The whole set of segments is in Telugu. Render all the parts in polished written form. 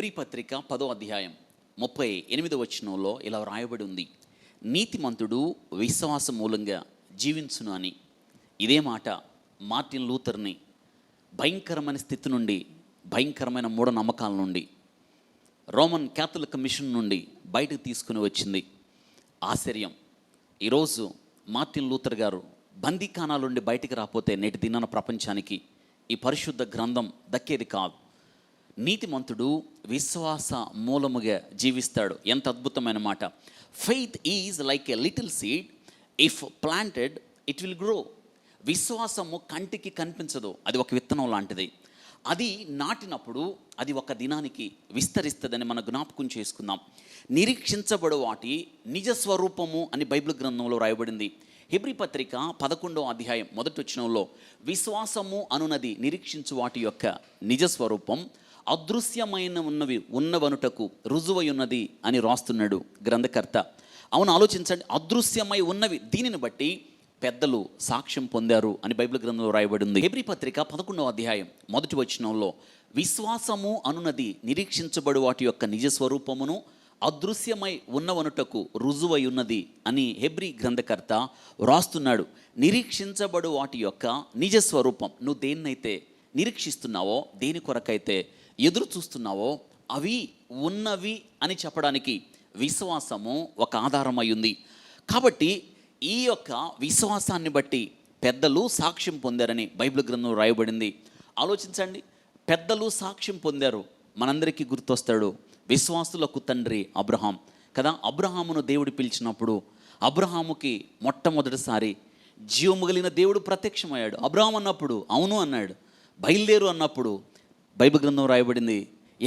హెబ్రీ పత్రిక 10వ అధ్యాయం 38వ వచనంలో ఇలా వ్రాయబడి ఉంది, నీతిమంతుడు విశ్వాస మూలంగా జీవించును అని. ఇదే మాట మార్టిన్ లూథర్ని భయంకరమైన స్థితి నుండి, భయంకరమైన మూఢనమ్మకాల నుండి, రోమన్ క్యాథలిక్ మిషన్ నుండి బయటకు తీసుకుని వచ్చింది. ఆశ్చర్యం, ఈరోజు మార్టిన్ లూథర్ గారు బందీఖానాల నుండి బయటికి రాకపోతే నేటి దినాన ప్రపంచానికి ఈ పరిశుద్ధ గ్రంథం దక్కేది కాదు. నీతిమంతుడు విశ్వాస మూలముగా జీవిస్తాడు. ఎంత అద్భుతమైన మాట. Faith is like a little seed, if planted it will grow. విశ్వాసము కంటికి కనిపించదు, అది ఒక విత్తనం లాంటిది. అది నాటినప్పుడు అది ఒక దినానికి విస్తరిస్తుందని మనం జ్ఞాపకం చేసుకుందాం. నిరీక్షించబడు వాటి నిజ స్వరూపము అని బైబిల్ గ్రంథంలో రాయబడింది. హెబ్రీ పత్రిక 11వ అధ్యాయం 1వ వచనంలో విశ్వాసము అనునది నిరీక్షించు వాటి యొక్క నిజ స్వరూపం, అదృశ్యమైన ఉన్నవనుటకు రుజువై ఉన్నది అని రాస్తున్నాడు గ్రంథకర్త. అవును, ఆలోచించండి, అదృశ్యమై ఉన్నవి, దీనిని బట్టి పెద్దలు సాక్ష్యం పొందారు అని బైబిల్ గ్రంథంలో రాయబడింది. హెబ్రీ పత్రిక 11వ అధ్యాయం 1వ వచనంలో విశ్వాసము అనునది నిరీక్షించబడు వాటి యొక్క నిజ స్వరూపమును, అదృశ్యమై ఉన్నవనుటకు రుజువై ఉన్నది అని హెబ్రీ గ్రంథకర్త రాస్తున్నాడు. నిరీక్షించబడు వాటి యొక్క నిజ స్వరూపం. నువ్వు దేన్నైతే నిరీక్షిస్తున్నావో, దేని కొరకైతే ఎదురు చూస్తున్నావో అవి ఉన్నవి అని చెప్పడానికి విశ్వాసము ఒక ఆధారమై ఉంది. కాబట్టి ఈ యొక్క విశ్వాసాన్ని బట్టి పెద్దలు సాక్ష్యం పొందారని బైబిల్ గ్రంథంలో రాయబడింది. ఆలోచించండి, పెద్దలు సాక్ష్యం పొందారు. మనందరికీ గుర్తొస్తాడు విశ్వాసులకు తండ్రి అబ్రహాం కదా. అబ్రహామును దేవుడు పిలిచినప్పుడు అబ్రహాముకి మొట్టమొదటిసారి జీవము కలిగిన దేవుడు ప్రత్యక్షమయ్యాడు. అబ్రహాం అన్నప్పుడు అవును అన్నాడు. బయలుదేరు అన్నప్పుడు బైబిల్ గ్రంథం రాయబడింది,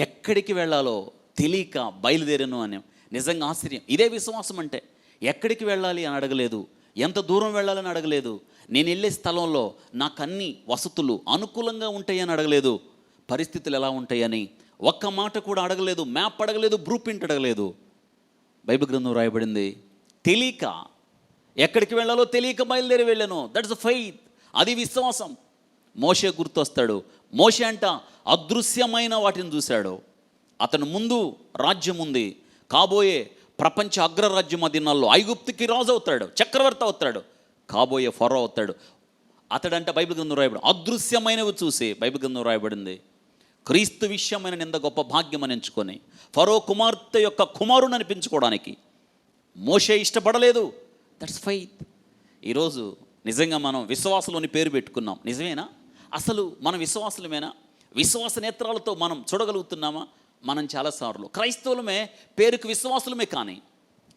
ఎక్కడికి వెళ్ళాలో తెలియక బయలుదేరను అని. నిజంగా ఆశ్చర్యం. ఇదే విశ్వాసం అంటే. ఎక్కడికి వెళ్ళాలి అని అడగలేదు, ఎంత దూరం వెళ్ళాలని అడగలేదు, నేను వెళ్ళే స్థలంలో నాకు అన్ని వసతులు అనుకూలంగా ఉంటాయని అడగలేదు, పరిస్థితులు ఎలా ఉంటాయని ఒక్క మాట కూడా అడగలేదు, మ్యాప్ అడగలేదు, బ్లూ ప్రింట్ అడగలేదు. బైబిల్ గ్రంథం రాయబడింది, తెలియక, ఎక్కడికి వెళ్ళాలో తెలియక బయలుదేరి వెళ్ళాను. దట్స్ ద ఫెయిత్, అది విశ్వాసం. మోషే గుర్తొస్తాడు. మోషే అంట అదృశ్యమైన వాటిని చూశాడు. అతను ముందు రాజ్యం ఉంది, కాబోయే ప్రపంచ అగ్రరాజ్యం ఆ దినాల్లో ఐగుప్తుకి రాజు అవుతాడు, చక్రవర్తి అవుతాడు, కాబోయే ఫరో అవుతాడు. అతడంట బైబిల్ గ్రంథం రాయబడి అదృశ్యమైనవి చూసి బైబిల్ గ్రంథం రాయబడింది, క్రీస్తు విషయమైన నింద గొప్ప భాగ్యం అని ఎంచుకొని ఫరో కుమార్తె యొక్క కుమారుని అనిపించుకోవడానికి మోషే ఇష్టపడలేదు. That's faith. ఈరోజు నిజంగా మనం విశ్వాసంలోని పేరు పెట్టుకున్నాం, నిజమేనా? అసలు మన విశ్వాసులమేనా? విశ్వాస నేత్రాలతో మనం చూడగలుగుతున్నామా? మనం చాలాసార్లు క్రైస్తవులమే, పేరుకు విశ్వాసులమే, కానీ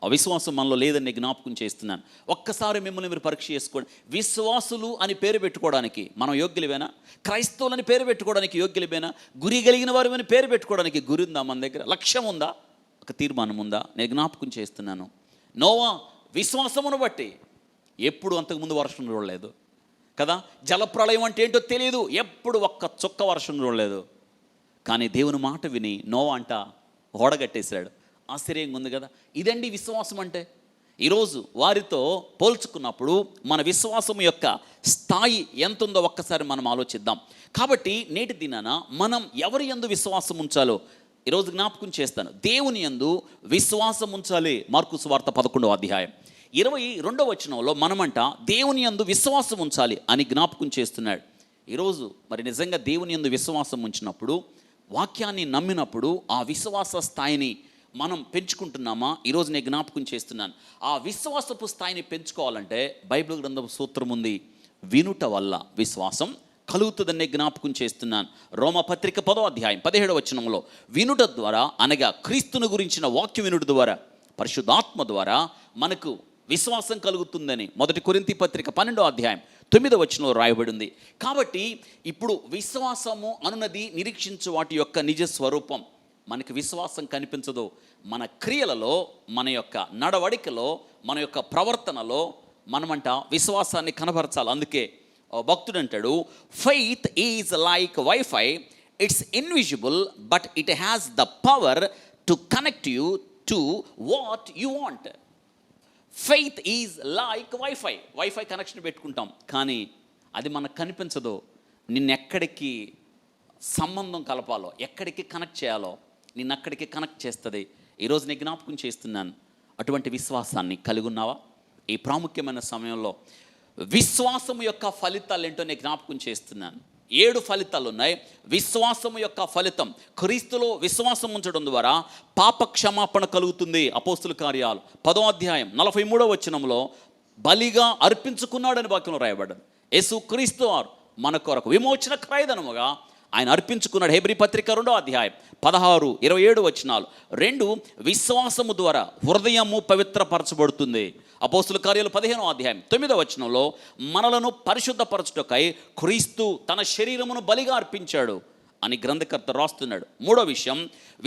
అవిశ్వాసం మనలో లేదని జ్ఞాపకం చేస్తున్నాను. ఒక్కసారి మిమ్మల్ని మీరు పరీక్ష చేసుకోండి. విశ్వాసులు అని పేరు పెట్టుకోవడానికి మనం యోగ్యులమేనా? క్రైస్తవులని పేరు పెట్టుకోవడానికి యోగ్యులమేనా? గురి కలిగిన వారు అని పేరు పెట్టుకోవడానికి గురి ఉందా? మన దగ్గర లక్ష్యం ఉందా? ఒక తీర్మానం ఉందా? నేను జ్ఞాపకం చేస్తున్నాను. నోవా విశ్వాసమును బట్టి ఎప్పుడు అంతకుముందు వర్షం చూడలేదు కదా. జలప్రళయం అంటే ఏంటో తెలియదు, ఎప్పుడు ఒక్క చుక్క వర్షం చూడలేదు. కానీ దేవుని మాట విని నోవా అంట ఓడగట్టేశాడు. ఆశ్చర్యంగా ఉంది కదా. ఇదండి విశ్వాసం అంటే. ఈరోజు వారితో పోల్చుకున్నప్పుడు మన విశ్వాసం యొక్క స్థాయి ఎంత ఉందో ఒక్కసారి మనం ఆలోచిద్దాం. కాబట్టి నేటి దినాన మనం ఎవరి యందు విశ్వాసం ఉంచాలో ఈరోజు జ్ఞాపకం చేస్తాను. దేవుని యందు విశ్వాసం ఉంచాలి. మార్కు సువార్త 11వ అధ్యాయం 22వ వచనంలో మనమంట దేవుని యందు విశ్వాసం ఉంచాలి అని జ్ఞాపకం చేస్తున్నాడు. ఈరోజు మరి నిజంగా దేవుని యందు విశ్వాసం ఉంచినప్పుడు, వాక్యాన్ని నమ్మినప్పుడు ఆ విశ్వాస స్థాయిని మనం పెంచుకుంటున్నామా? ఈరోజు నేను జ్ఞాపకం చేస్తున్నాను. ఆ విశ్వాసపు స్థాయిని పెంచుకోవాలంటే బైబిల్ గ్రంథం సూత్రం ఉంది, వినుట వల్ల విశ్వాసం కలుగుతుందని జ్ఞాపకం చేస్తున్నాను. రోమపత్రిక 10వ అధ్యాయం 17వ వచనంలో వినుట ద్వారా, అనగా క్రీస్తుని గురించిన వాక్యం వినుట ద్వారా, పరిశుద్ధాత్మ ద్వారా మనకు విశ్వాసం కలుగుతుందని మొదటి కొరింథీ పత్రిక 12వ అధ్యాయం 9వ వచనంలో రాయబడింది. కాబట్టి ఇప్పుడు విశ్వాసము అనున్నది నిరీక్షించు వాటి యొక్క నిజ స్వరూపం. మనకి విశ్వాసం కనిపించదు, మన క్రియలలో, మన యొక్క నడవడికలో, మన యొక్క ప్రవర్తనలో మనమంట విశ్వాసాన్ని కనబరచాలి. అందుకే భక్తుడు అంటాడు, faith is like wifi, it's invisible but it has the power to connect you to what you want. Faith is like wifi. Wifi connection పెట్టుకుంటాం, కానీ అది మనకు కనిపించదు. నిన్నెక్కడికి సంబంధం కలపాలో, ఎక్కడికి కనెక్ట్ చేయాలో నిన్ను అక్కడికి కనెక్ట్ చేస్తుంది. ఈరోజు నేను జ్ఞాపకం చేస్తున్నాను, అటువంటి విశ్వాసాన్ని కలిగి ఉన్నావా? ఈ ప్రాముఖ్యమైన సమయంలో విశ్వాసము యొక్క ఫలితాలు ఏంటో నేను జ్ఞాపకం చేస్తున్నాను. 7 ఫలితాలు ఉన్నాయి. విశ్వాసము యొక్క ఫలితం, క్రీస్తులో విశ్వాసం ఉంచడం ద్వారా పాప క్షమాపణ కలుగుతుంది. అపోస్తుల కార్యాలు 10వ అధ్యాయం 43వ వచనంలో బలిగా అర్పించుకున్నాడని వాక్యంలో రాయబడ్డది. యేసు క్రీస్తు వారు మన కొరకు విమోచన క్రయధనముగా ఆయన అర్పించుకున్నాడు. హెబ్రీ పత్రిక 2వ అధ్యాయం 16, 27 వచనాలు. 2 విశ్వాసము ద్వారా హృదయము పవిత్రపరచబడుతుంది. అపోస్తుల కార్యాలు 15వ అధ్యాయం 9వ వచనంలో మనలను పరిశుద్ధపరచుటకై క్రీస్తు తన శరీరమును బలిగా అర్పించాడు అని గ్రంథకర్త రాస్తున్నాడు. 3వ విషయం,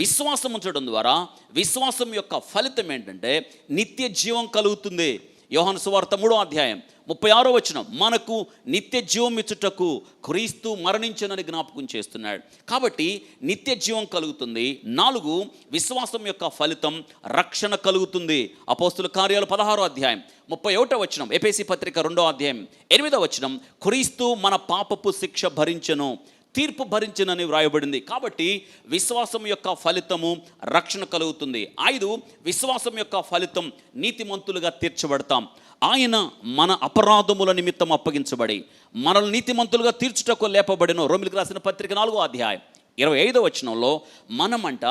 విశ్వాసం ఉంచడం ద్వారా విశ్వాసం యొక్క ఫలితం ఏంటంటే నిత్య జీవం కలుగుతుంది. యోహాను సువార్త 3వ అధ్యాయం 36వ వచనం, మనకు నిత్య జీవం ఇచ్చుటకు క్రీస్తు మరణించనని జ్ఞాపకం చేస్తున్నాడు. కాబట్టి నిత్య జీవం కలుగుతుంది. 4 విశ్వాసం యొక్క ఫలితం రక్షణ కలుగుతుంది. అపోస్తుల కార్యాలు 16వ అధ్యాయం 31వ వచనం, ఎఫెసీ పత్రిక 2వ అధ్యాయం 8వ వచనం, క్రీస్తు మన పాపపు శిక్ష భరించెను, తీర్పు భరించినని వ్రాయబడింది. కాబట్టి విశ్వాసం యొక్క ఫలితము రక్షణ కలుగుతుంది. 5 విశ్వాసం యొక్క ఫలితం నీతిమంతులుగా తీర్చబడతాం. ఆయన మన అపరాధముల నిమిత్తం అప్పగించబడి మనల్ని నీతిమంతులుగా తీర్చుటకు లేపబడిన. రోమిలికి రాసిన పత్రిక 4వ అధ్యాయం 25వ వచనంలో మనమంట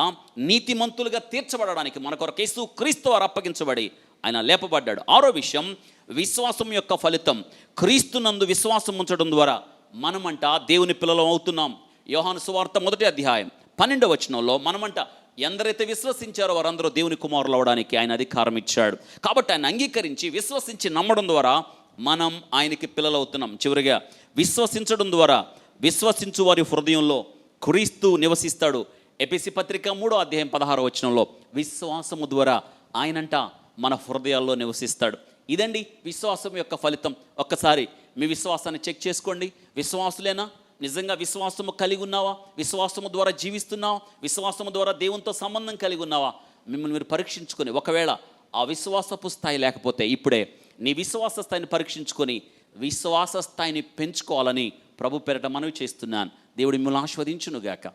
నీతిమంతులుగా తీర్చబడడానికి మన కొరకు యేసు క్రీస్తు వారు అప్పగించబడి ఆయన లేపబడ్డాడు. 6వ విషయం, విశ్వాసం యొక్క ఫలితం క్రీస్తునందు విశ్వాసం ఉంచడం ద్వారా మనమంట దేవుని పిల్లలం అవుతున్నాం. యోహాను సువార్త 1వ అధ్యాయం 12వ వచనంలో మనమంట ఎందరైతే విశ్వసించారో వారందరూ దేవుని కుమారులు అవడానికి ఆయన అధికారం ఇచ్చాడు. కాబట్టి ఆయన అంగీకరించి విశ్వసించి నమ్మడం ద్వారా మనం ఆయనకి పిల్లలు అవుతున్నాం. చివరిగా విశ్వసించడం ద్వారా విశ్వసించు వారి హృదయంలో క్రీస్తు నివసిస్తాడు. ఎఫెసీ పత్రిక 3వ అధ్యాయం 16వ వచనంలో విశ్వాసము ద్వారా ఆయనంట మన హృదయాల్లో నివసిస్తాడు. ఇదండి విశ్వాసం యొక్క ఫలితం. ఒక్కసారి మీ విశ్వాసాన్ని చెక్ చేసుకోండి. విశ్వాసులేనా? నిజంగా విశ్వాసము కలిగి ఉన్నావా? విశ్వాసము ద్వారా జీవిస్తున్నావా? విశ్వాసము ద్వారా దేవునితో సంబంధం కలిగి ఉన్నావా? మిమ్మల్ని మీరు పరీక్షించుకొని, ఒకవేళ ఆ విశ్వాసపు స్థాయి లేకపోతే ఇప్పుడే నీ విశ్వాస స్థాయిని పరీక్షించుకొని విశ్వాస స్థాయిని పెంచుకోవాలని ప్రభు పేరట మనవి చేస్తున్నాను. దేవుడు మిమ్మల్ని ఆశీర్వదించునుగాక.